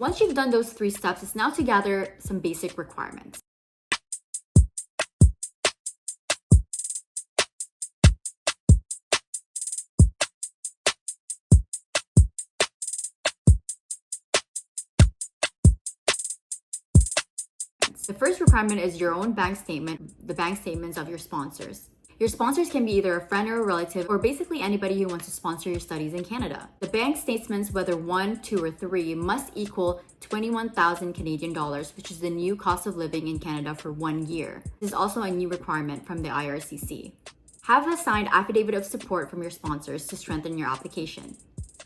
Once you've done those 3 steps, it's now to gather some basic requirements. The first requirement is your own bank statement, the bank statements of your sponsors. Your sponsors can be either a friend or a relative, or basically anybody who wants to sponsor your studies in Canada. The bank statements, whether 1, 2, or 3, must equal 21,000 Canadian dollars, which is the new cost of living in Canada for 1 year. This is also a new requirement from the IRCC. Have a signed affidavit of support from your sponsors to strengthen your application.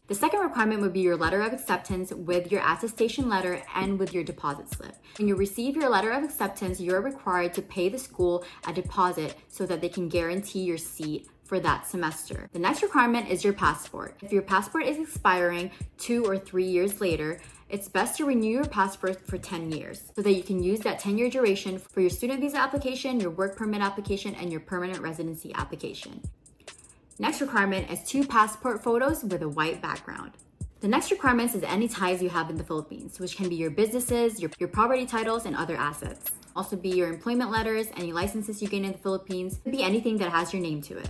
The second requirement would be your letter of acceptance with your attestation letter and with your deposit slip. When you receive your letter of acceptance, you're required to pay the school a deposit so that they can guarantee your seat for that semester. The next requirement is your passport. If your passport is expiring 2 or 3 years later, it's best to renew your passport for 10 years so that you can use that 10-year duration for your student visa application, your work permit application, and your permanent residency application. Next requirement is 2 passport photos with a white background. The next requirement is any ties you have in the Philippines, which can be your businesses, your property titles, and other assets. Also be your employment letters, any licenses you gain in the Philippines, could be anything that has your name to it.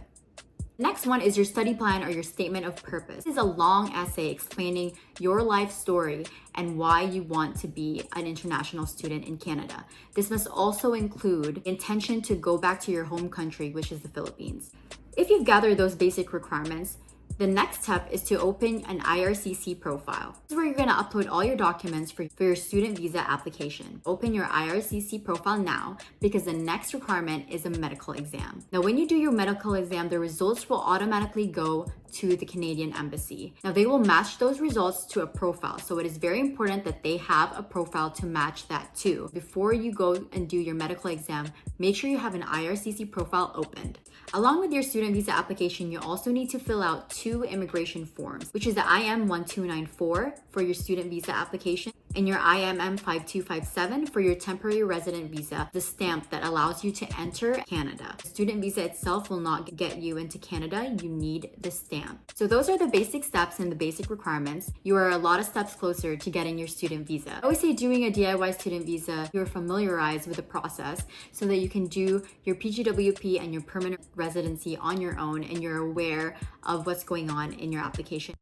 Next one is your study plan or your statement of purpose. This is a long essay explaining your life story and why you want to be an international student in Canada. This must also include intention to go back to your home country, which is the Philippines. If you've gathered those basic requirements, the next step is to open an IRCC profile. This is where you're going to upload all your documents for your student visa application. Open your IRCC profile now because the next requirement is a medical exam. Now, when you do your medical exam, the results will automatically go to the Canadian Embassy. Now, they will match those results to a profile. So it is very important that they have a profile to match that too. Before you go and do your medical exam, make sure you have an IRCC profile opened. Along with your student visa application, you also need to fill out 2 immigration forms, which is the IM-1294 for your student visa application and your IMM-5257 for your temporary resident visa, the stamp that allows you to enter Canada. The student visa itself will not get you into Canada. You need the stamp. So those are the basic steps and the basic requirements. You are a lot of steps closer to getting your student visa. I always say doing a DIY student visa, you're familiarized with the process so that you can do your PGWP and your permanent residency on your own and you're aware of what's going on in your application.